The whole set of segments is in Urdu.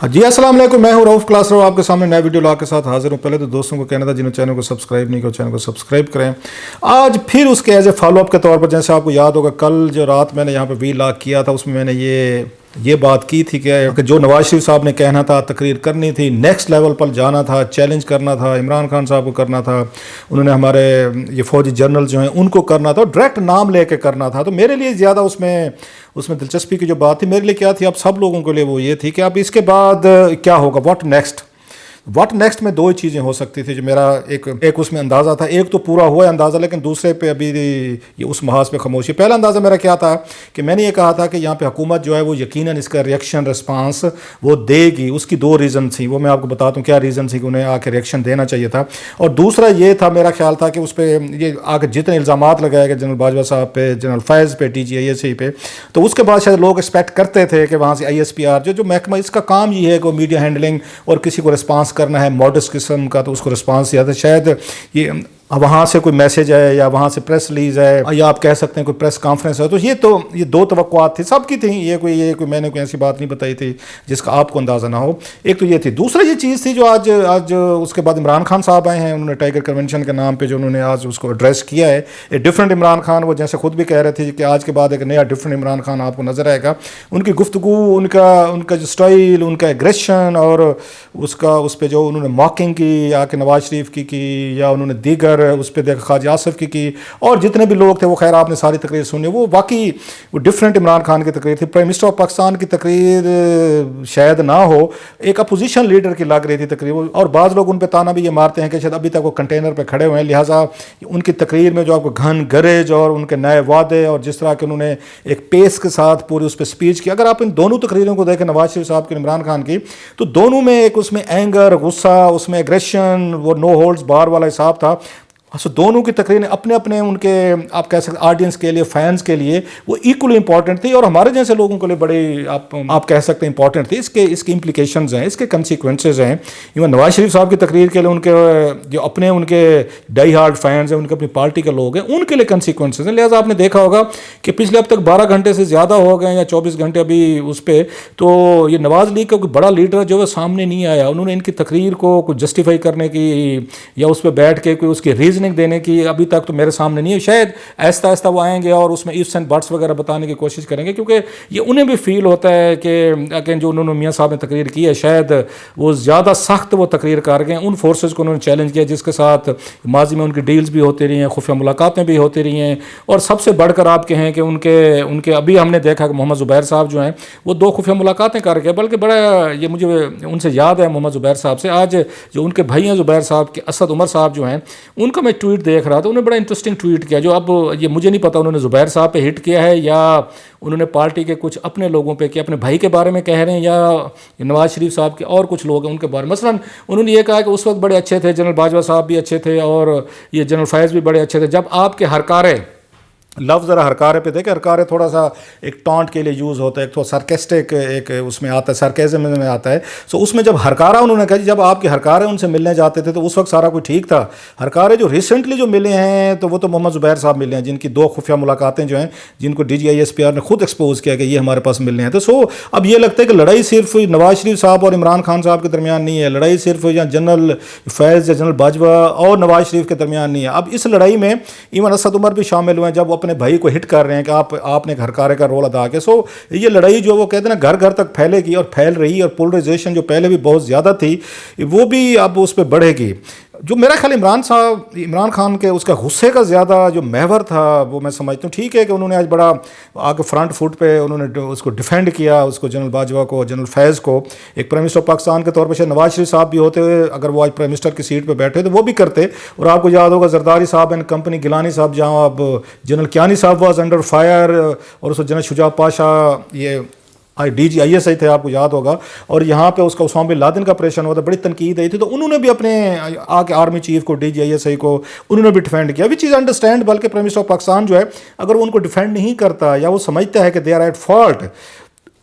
جی السلام علیکم، میں ہوں رؤف کلاس رو، آپ کے سامنے نیا ویڈیو لا کے ساتھ حاضر ہوں۔ پہلے تو دوستوں کو کہنا تھا جنہوں چینل کو سبسکرائب نہیں کیا چینل کو سبسکرائب کریں۔ آج پھر اس کے ایز اے فالو اپ کے طور پر، جیسے آپ کو یاد ہوگا کل جو رات میں نے یہاں پہ وی لاگ کیا تھا، اس میں نے یہ بات کی تھی کہ جو نواز شریف صاحب نے کہنا تھا، تقریر کرنی تھی، نیکسٹ لیول پر جانا تھا، چیلنج کرنا تھا، عمران خان صاحب کو کرنا تھا، انہوں نے ہمارے یہ فوجی جنرل جو ہیں ان کو کرنا تھا، اور ڈائریکٹ نام لے کے کرنا تھا۔ تو میرے لیے زیادہ اس میں دلچسپی کی جو بات تھی میرے لیے کیا تھی، اب سب لوگوں کے لیے وہ یہ تھی کہ اب اس کے بعد کیا ہوگا، واٹ نیکسٹ میں دو ہی چیزیں ہو سکتی تھی جو میرا ایک اس میں اندازہ تھا۔ ایک تو پورا ہوا ہے اندازہ، لیکن دوسرے پہ ابھی یہ اس محاذ پہ خاموشی۔ پہلا اندازہ میرا کیا تھا کہ میں نے یہ کہا تھا کہ یہاں پہ حکومت جو ہے وہ یقیناً اس کا رسپانس وہ دے گی۔ اس کی دو ریزن تھیں، وہ میں آپ کو بتاتا ہوں کیا ریزن تھی کہ انہیں آ کے ریئیکشن دینا چاہیے تھا۔ اور دوسرا یہ تھا، میرا خیال تھا کہ اس پہ یہ آ کے جتنے الزامات لگائے گئے جنرل باجوہ صاحب پہ، جنرل فیض پہ، DGISI پہ، تو اس کے بعد شاید لوگ ایکسپیکٹ کرتے تھے کہ وہاں سے ISPR جو محکمہ، اس کا کام یہ ہے کہ میڈیا ہینڈلنگ اور کسی کو رسپانس کرنا ہے ماڈسٹ قسم کا، تو اس کو رسپانس دیا تھا۔ شاید یہ وہاں سے کوئی میسج ہے یا وہاں سے پریس ریلیز ہے یا آپ کہہ سکتے ہیں کوئی پریس کانفرنس ہے، تو یہ دو توقعات تھی سب کی تھیں۔ یہ کوئی میں نے کوئی ایسی بات نہیں بتائی تھی جس کا آپ کو اندازہ نہ ہو۔ ایک تو یہ تھی، دوسرا یہ چیز تھی جو آج اس کے بعد عمران خان صاحب آئے ہیں، انہوں نے ٹائیگر کنونشن کے نام پہ جو انہوں نے آج اس کو ایڈریس کیا ہے، ایک ڈفرینٹ عمران خان، وہ جیسے خود بھی کہہ رہے تھے کہ آج کے بعد ایک نیا ڈفرینٹ عمران خان آپ کو نظر آئے گا۔ ان کی گفتگو، ان کا جو اسٹائل، ان کا ایگریشن، اور اس پہ جو انہوں نے ماکنگ کی آ کے نواز شریف کی یا انہوں نے دیگر اس پہ دیکھا خواجہ آصف کی، اور جتنے بھی لوگ تھے وہ، خیر آپ نے ساری تقریر سنی، وہ واقعی وہ ڈفرینٹ عمران خان کی تقریر تھی۔ پرائم منسٹر آف پاکستان کی تقریر شاید نہ ہو، ایک اپوزیشن لیڈر کی لگ رہی تھی تقریر، اور بعض لوگ ان پہ تانا بھی یہ مارتے ہیں کہ شاید ابھی تک وہ کنٹینر پہ کھڑے ہوئے ہیں، لہٰذا ان کی تقریر میں جو آپ کو گھن گرج اور ان کے نئے وعدے اور جس طرح کہ انہوں نے ایک پیس کے ساتھ پوری اس پہ سپیچ کی، اگر آپ ان دونوں تقریروں کو دیکھیں، نواز شریف صاحب کی، عمران خان کی، تو دونوں میں ایک اس میں اینگر، غصہ، اس میں ایگریشن، وہ نو ہولڈز بار والا حساب تھا۔ دونوں کی تقریریں اپنے ان کے آپ کہہ سکتے آڈینس کے لیے، فینس کے لیے وہ ایکولی امپورٹنٹ تھی، اور ہمارے جیسے لوگوں کے لیے بڑے آپ کہہ سکتے ہیں امپورٹنٹ تھی۔ اس کے امپلیکیشنز ہیں، اس کے کنسیکوینسز ہیں۔ ایون نواز شریف صاحب کی تقریر کے لیے ان کے جو ان کے ڈائی ہارڈ فینس ہیں، ان کے اپنی پارٹی کے لوگ ہیں، ان کے لیے کنسیکوینسز ہیں۔ لہٰذا آپ نے دیکھا ہوگا کہ پچھلے اب تک 12 گھنٹے سے زیادہ ہو گئے یا 24 گھنٹے ابھی اس پہ، تو یہ نواز لیگ کا کوئی بڑا لیڈر جو ہے سامنے نہیں آیا۔ انہوں نے ان کی تقریر کو کوئی جسٹیفائی کرنے کی یا اس پہ بیٹھ کے کوئی اس کی ریزننگ دینے کی ابھی تک تو میرے سامنے نہیں ہے۔ شاید آہستہ آہستہ وہ آئیں گے اور اس میں ایفس اینڈ بٹس وغیرہ بتانے کی کوشش کریں گے، کیونکہ یہ انہیں بھی فیل ہوتا ہے کہ جو انہوں نے میاں صاحب نے تقریر کی ہے، شاید وہ زیادہ سخت وہ تقریر کر گئے، ان فورسز کو انہوں نے چیلنج کیا جس کے ساتھ ماضی میں ان کی ڈیلز بھی ہوتی رہی ہیں، خفیہ ملاقاتیں بھی ہوتی رہی ہیں، اور سب سے بڑھ کر آپ کہیں کہ ان کے ابھی ہم نے دیکھا کہ محمد زبیر صاحب جو ہیں وہ 2 خفیہ ملاقاتیں کر گئے، بلکہ بڑا یہ مجھے ان سے یاد ہے محمد زبیر صاحب سے، آج جو ان کے بھائی ہیں زبیر صاحب کے، اسد عمر صاحب جو ہیں، ان کا میں ٹویٹ دیکھ رہا تھا، انہوں نے بڑا انٹرسٹنگ ٹویٹ کیا، جو اب یہ مجھے نہیں پتا انہوں نے زبیر صاحب پہ ہٹ کیا ہے یا انہوں نے پارٹی کے کچھ اپنے لوگوں پہ کیا، اپنے بھائی کے بارے میں کہہ رہے ہیں یا نواز شریف صاحب کے اور کچھ لوگ ہیں ان کے بارے میں۔ مثلا انہوں نے یہ کہا کہ اس وقت بڑے اچھے تھے، جنرل باجوہ صاحب بھی اچھے تھے اور یہ جنرل فیض بھی بڑے اچھے تھے، جب آپ کے ہرکارے لفظ ذرا ہرکارے پہ دیکھیں، ہرکارے تھوڑا سا ایک ٹانٹ کے لیے یوز ہوتا ہے، ایک تو سارکیسٹک ایک اس میں آتا ہے، سارکیزم میں آتا ہے۔ سو اس میں جب ہرکارہ انہوں نے کہا جب آپ کے ہرکارے ان سے ملنے جاتے تھے تو اس وقت سارا کوئی ٹھیک تھا۔ ہرکارے جو ریسنٹلی جو ملے ہیں تو وہ تو محمد زبیر صاحب ملے ہیں، جن کی 2 خفیہ ملاقاتیں جو ہیں، جن کو DGISPR نے خود ایکسپوز کیا کہ یہ ہمارے پاس ملنے ہیں۔ تو اب یہ لگتا ہے کہ لڑائی صرف نواز شریف صاحب اور عمران خان صاحب کے درمیان نہیں ہے، لڑائی صرف یا جنرل فیض یا جنرل باجوہ اور نواز شریف کے درمیان نہیں ہے۔ اب اس لڑائی میں ایون اسد عمر بھی شامل ہوئے ہیں، جب وہ اپنے بھائی کو ہٹ کر رہے ہیں کہ آپ نے ہرکارے کا رول ادا کیا۔ یہ لڑائی جو وہ کہتے ہیں نا گھر گھر تک پھیلے گی اور پھیل رہی، اور پولرائزیشن جو پہلے بھی بہت زیادہ تھی وہ بھی اب اس پہ بڑھے گی۔ جو میرا خیال عمران خان کے اس کا غصے کا زیادہ جو محور تھا وہ میں سمجھتا ہوں ٹھیک ہے کہ انہوں نے آج بڑا آگے فرنٹ فٹ پہ انہوں نے اس کو ڈیفینڈ کیا، اس کو جنرل باجوہ کو، جنرل فیض کو، ایک پرائم منسٹر آف پاکستان کے طور پر شاید نواز شریف صاحب بھی ہوتے ہوئے اگر وہ آج پرائم منسٹر کی سیٹ پہ بیٹھے تو وہ بھی کرتے۔ اور آپ کو یاد ہوگا زرداری صاحب اینڈ کمپنی، گیلانی صاحب، جہاں اب جنرل کیانی صاحب واز انڈر فائر، اور اس کو جنرل شجاع پاشا یہ DGISI تھے، آپ کو یاد ہوگا، اور یہاں پہ اس کا اسامہ بن لادن کا آپریشن ہوا تھا، بڑی تنقید آئی تھی، تو انہوں نے بھی اپنے آگے آرمی چیف کو، DGISI کو انہوں نے بھی ڈیفینڈ کیا، وچ از انڈرسٹینڈ۔ بلکہ پرائم منسٹر آف پاکستان جو ہے اگر وہ ان کو ڈیفینڈ نہیں کرتا یا وہ سمجھتا ہے کہ they are at fault,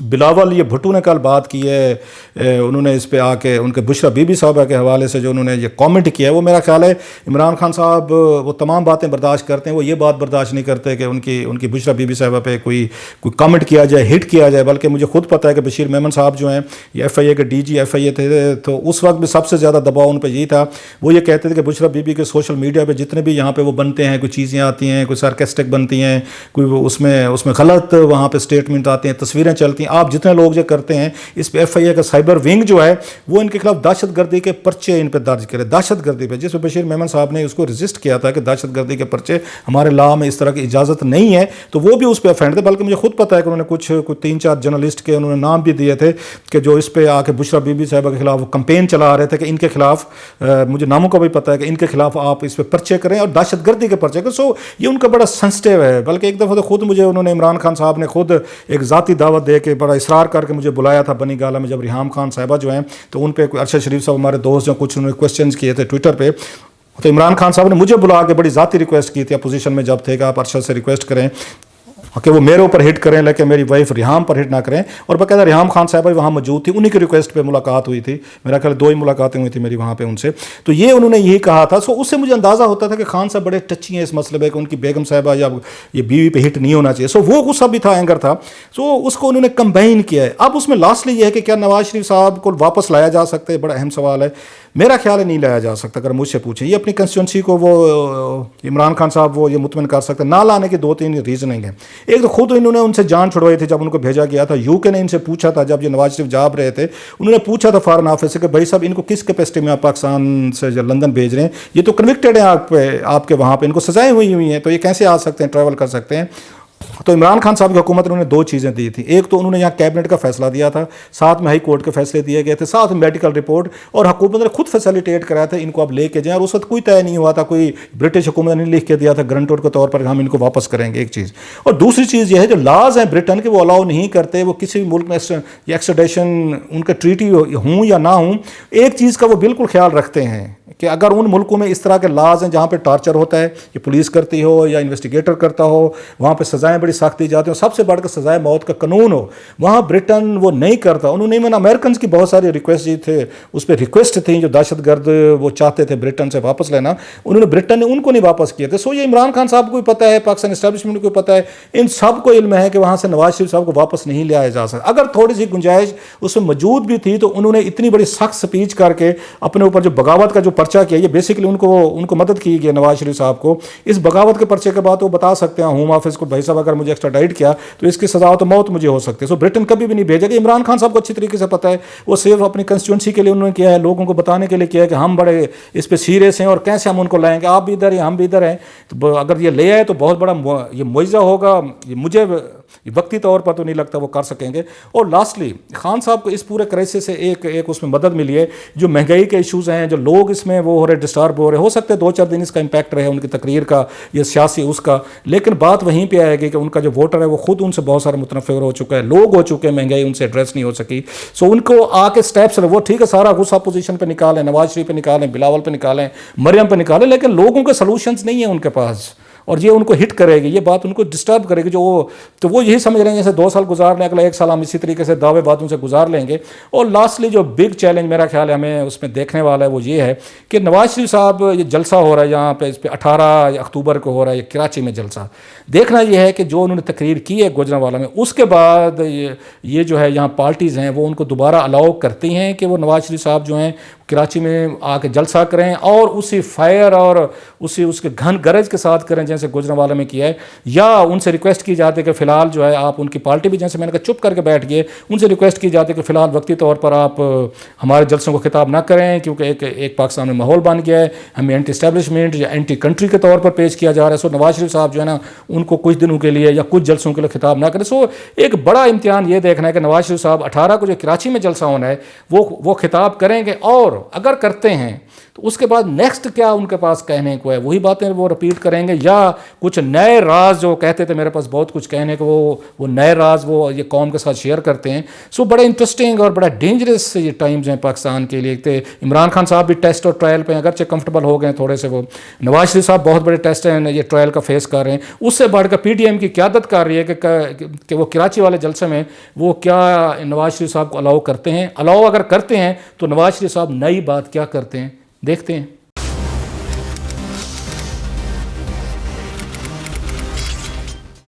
Bilawal یہ بھٹو نے کل بات کی ہے، انہوں نے اس پہ آ کے ان کے بشرا بی بی صاحبہ کے حوالے سے جو انہوں نے یہ کامنٹ کیا ہے، وہ میرا خیال ہے عمران خان صاحب وہ تمام باتیں برداشت کرتے ہیں، وہ یہ بات برداشت نہیں کرتے کہ ان کی بشرا بی بی صاحبہ پہ کوئی کامنٹ کیا جائے، ہٹ کیا جائے، بلکہ مجھے خود پتہ ہے کہ بشیر میمن صاحب جو ہیں یہ ایف آئی اے کے ڈی جی ایف آئی اے تھے، تو اس وقت بھی سب سے زیادہ دباؤ ان پہ یہی تھا، وہ یہ کہتے تھے کہ بشرا بی بی کے سوشل میڈیا پہ جتنے بھی یہاں پہ وہ بنتے ہیں، کوئی چیزیں آتی ہیں، کوئی سارکیسٹک بنتی ہیں، کوئی اس میں غلط وہاں پہ اسٹیٹمنٹ آتے ہیں، تصویریں چلتی ہیں، آپ جتنے لوگ کرتے ہیں اس پہ ایف آئی اے کا سائبر ونگ جو ہے وہ ان کے خلاف دہشت گردی کے پرچے ان پہ درج کرے، دہشت گردی پہ، جس پہ بشیر میمن صاحب نے اس کو رجسٹ کیا تھا کہ دہشت گردی کے پرچے ہمارے لا میں اس طرح کی اجازت نہیں ہے، تو وہ بھی اس پہ افینڈ تھے، بلکہ مجھے خود پتہ ہے کہ انہوں نے کچھ 3-4 جرنلسٹ کے انہوں نے نام بھی دیے تھے کہ جو اس پہ آ کے بشرا بی بی صاحبہ کے خلاف وہ کمپین چلا رہے تھے کہ ان کے خلاف، مجھے ناموں کا بھی پتہ ہے کہ ان کے خلاف آپ اس پہ پرچے کریں اور دہشت گردی کے پرچے کریں، سو یہ ان کا بڑا سینسٹیو ہے، بلکہ ایک دفعہ تو خود مجھے انہوں نے عمران خان صاحب نے خود ایک ذاتی دعوت دے کے بڑا اصرار کر کے مجھے بلایا تھا بنی گالہ میں، جب ریحام خان صاحبہ جو ہیں تو ان پہ ارشد شریف صاحب ہمارے دوست جو کچھ انہوں نے کوسچنز کیے تھے ٹویٹر پہ، تو عمران خان صاحب نے مجھے بلا کے بڑی ذاتی ریکویسٹ کی تھی اپوزیشن میں جب تھے کہ آپ ارشد سے ریکویسٹ کریں کہ وہ میرے اوپر ہٹ کریں لیکن میری وائف ریحام پر ہٹ نہ کریں، اور باقاعدہ ریحام خان صاحبہ وہاں موجود تھی، انہی کی ریکویسٹ پہ ملاقات ہوئی تھی، میرا خیال 2 ہی ملاقاتیں ہوئی تھیں میری وہاں پہ ان سے، تو یہ انہوں نے یہی کہا تھا، سو اس سے مجھے اندازہ ہوتا تھا کہ خان صاحب بڑے ٹچی ہیں اس مسئلے پہ کہ ان کی بیگم صاحبہ یا یہ بیوی پہ ہٹ نہیں ہونا چاہیے، سو وہ غصہ بھی تھا، اینگر تھا، سو اس کو انہوں نے کمبائن کیا ہے۔ اب اس میں لاسٹلی یہ ہے کہ کیا نواز شریف صاحب کو واپس لایا جا سکتا ہے، بڑا اہم سوال ہے، میرا خیال ہے نہیں لایا جا سکتا، اگر مجھ سے پوچھیں، یہ اپنی کنسٹیچوئنسی کو وہ عمران خان صاحب وہ یہ مطمئن کر سکتے ہیں، نہ لانے کے 2-3 ریزننگ ہیں، ایک تو خود انہوں نے ان سے جان چھڑوائی تھی جب ان کو بھیجا گیا تھا، یو کے نے ان سے پوچھا تھا جب یہ نواز شریف جا رہے تھے، انہوں نے پوچھا تھا فارن آفس سے کہ بھائی صاحب ان کو کس کیپیسٹی میں آپ پاکستان سے جو لندن بھیج رہے ہیں، یہ تو کنوکٹڈ ہیں آپ کے وہاں پہ، ان کو سزائیں ہوئی ہیں، تو یہ کیسے آ سکتے ہیں، ٹریول کر سکتے ہیں؟ تو عمران خان صاحب کی حکومت نے انہوں نے 2 چیزیں دی تھیں، ایک تو انہوں نے یہاں کیبنٹ کا فیصلہ دیا تھا، ساتھ میں ہائی کورٹ کے فیصلے دیے گئے تھے، ساتھ میں میڈیکل رپورٹ، اور حکومت نے خود فیسیلیٹیٹ کرایا تھا ان کو اب لے کے جائیں، اور اس وقت کوئی طے نہیں ہوا تھا، کوئی برٹش حکومت نے لکھ کے دیا تھا گرنٹور کے طور پر ہم ان کو واپس کریں گے، ایک چیز، اور دوسری چیز یہ ہے جو لاز ہیں برٹن کے وہ الاؤ نہیں کرتے، وہ کسی بھی ملک میں ایکسٹریڈیشن ان کے ٹریٹی ہوں یا نہ ہوں، ایک چیز کا وہ بالکل خیال رکھتے ہیں کہ اگر ان ملکوں میں اس طرح کے لاز ہیں جہاں پہ ٹارچر ہوتا ہے، یہ پولیس کرتی ہو یا انویسٹیگیٹر کرتا ہو، وہاں پہ سزائیں بڑی سخت دی جاتی ہیں، سب سے بڑھ کر سزائے موت کا قانون ہو، وہاں برٹن وہ نہیں کرتا، انہوں نے میں امریکنز کی بہت ساری ریکویسٹ جی تھے، اس پہ ریکویسٹ تھیں جو دہشت گرد وہ چاہتے تھے برٹن سے واپس لینا، انہوں نے برٹن نے ان کو نہیں واپس کیے تھے، سو یہ عمران خان صاحب کو بھی پتہ ہے، پاکستان اسٹیبلشمنٹ کو پتہ ہے، ان سب کو علم ہے کہ وہاں سے نواز شریف صاحب کو واپس نہیں لایا جا سکتا، اگر تھوڑی سی گنجائش اس میں موجود بھی تھی تو انہوں نے اتنی بڑی سخت سپیچ کر کے اپنے اوپر جو بغاوت کا جو پرچہ کیا، یہ بیسکلی ان کو مدد کی گئی نواز شریف صاحب کو، اس بغاوت کے پرچے کے بعد وہ بتا سکتے ہیں ہوم آفس کو بھائی صاحب اگر مجھے ایکسٹراڈائٹ کیا تو اس کی سزا تو موت مجھے ہو سکتی ہے، سو برٹن کبھی بھی نہیں بھیجے گا، عمران خان صاحب کو اچھی طریقے سے پتہ ہے، وہ صرف اپنی کنسٹیچوئنسی کے لیے انہوں نے کیا ہے، لوگوں کو بتانے کے لیے کیا ہے کہ ہم بڑے اس پہ سیریس ہیں اور کیسے ہم ان کو لائیں گے، آپ بھی ادھر ہیں ہم بھی ادھر ہیں، تو اگر یہ لے آئے تو بہت بڑا یہ معجزہ ہوگا، یہ مجھے وقتی طور پر تو نہیں لگتا وہ کر سکیں گے۔ اور لاسٹلی خان صاحب کو اس پورے کرائسس سے ایک اس میں مدد ملی ہے، جو مہنگائی کے ایشوز ہیں، جو لوگ اس میں وہ ہو رہے ڈسٹرب ہو رہے، ہو سکتے ہیں 2-4 دن اس کا امپیکٹ رہے ان کی تقریر کا یا سیاسی اس کا، لیکن بات وہیں پہ آئے گی کہ ان کا جو ووٹر ہے وہ خود ان سے بہت سارا متنفر ہو چکا ہے، لوگ ہو چکے ہیں، مہنگائی ان سے ایڈریس نہیں ہو سکی، سو ان کو آ کے اسٹیپس وہ ٹھیک ہے سارا غصہ پوزیشن پہ نکالیں، نواز شریف پہ نکالیں، بلاول پہ نکالیں، مریم پہ نکالیں، لیکن لوگوں کے سلوشنز نہیں ہیں ان کے پاس، اور یہ ان کو ہٹ کرے گی، یہ بات ان کو ڈسٹرب کرے گی، تو وہ یہی سمجھ رہے ہیں جیسے 2 سال گزار لیں، اگلا 1 سال ہم اسی طریقے سے دعوے باتوں سے گزار لیں گے۔ اور لاسٹلی جو بگ چیلنج میرا خیال ہے ہمیں اس میں دیکھنے والا ہے وہ یہ ہے کہ نواز شریف صاحب یہ جلسہ ہو رہا ہے یہاں پہ، اس پہ 18 اکتوبر کو ہو رہا ہے یہ کراچی میں جلسہ، دیکھنا یہ ہے کہ جو انہوں نے تقریر کی ہے گوجرانوالہ میں، اس کے بعد یہ جو ہے یہاں پارٹیز ہیں وہ ان کو دوبارہ الاؤ کرتی ہیں کہ وہ نواز شریف صاحب جو ہیں کراچی میں آ کے جلسہ کریں اور اسی فائر اور اس کے گھن گرج کے ساتھ کریں جیسے گوجرانوالہ میں کیا ہے، یا ان سے ریکویسٹ کی جاتی ہے کہ فی الحال جو ہے آپ ان کی پارٹی بھی جیسے میں نے کہا چپ کر کے بیٹھ گئے، ان سے ریکویسٹ کی جاتی ہے کہ فی الحال وقتی طور پر آپ ہمارے جلسوں کو خطاب نہ کریں کیونکہ ایک پاکستان میں ماحول بن گیا ہے، ہمیں اینٹی اسٹیبلشمنٹ یا اینٹی کنٹری کے طور پر پیش کیا جا رہا ہے، سو نواز شریف صاحب جو ہے نا ان کو کچھ دنوں کے لیے یا کچھ جلسوں کے لیے خطاب نہ کریں، سو ایک بڑا امتحان یہ دیکھنا ہے کہ نواز شریف صاحب 18 کو جو کراچی میں جلسہ ہونا ہے وہ خطاب کریں گے، اور اگر کرتے ہیں تو اس کے بعد نیکسٹ کیا ان کے پاس کہنے کو ہے، وہی باتیں وہ رپیٹ کریں گے، یا کچھ نئے راز جو کہتے تھے میرے پاس بہت کچھ کہنے کو، وہ نئے راز وہ یہ قوم کے ساتھ شیئر کرتے ہیں. سو بڑا انٹرسٹنگ اور بڑا ڈینجرس یہ ٹائمز ہیں پاکستان کے لیے. کہ عمران خان صاحب بھی ٹیسٹ اور ٹرائل پہ اگرچہ کمفرٹیبل ہو گئے تھوڑے سے، وہ نواز شریف صاحب بہت بڑے ٹیسٹ ہیں یہ ٹرائل کا فیس کر رہے ہیں. اس سے بڑھ کر پی ٹی ایم کی قیادت کر رہی ہے کہ وہ کراچی والے جلسے میں وہ کیا نواز شریف صاحب کو الاؤ کرتے ہیں. الاؤ اگر کرتے ہیں تو نواز شریف صاحب نئی بات کیا کرتے ہیں دیکھتے ہیں.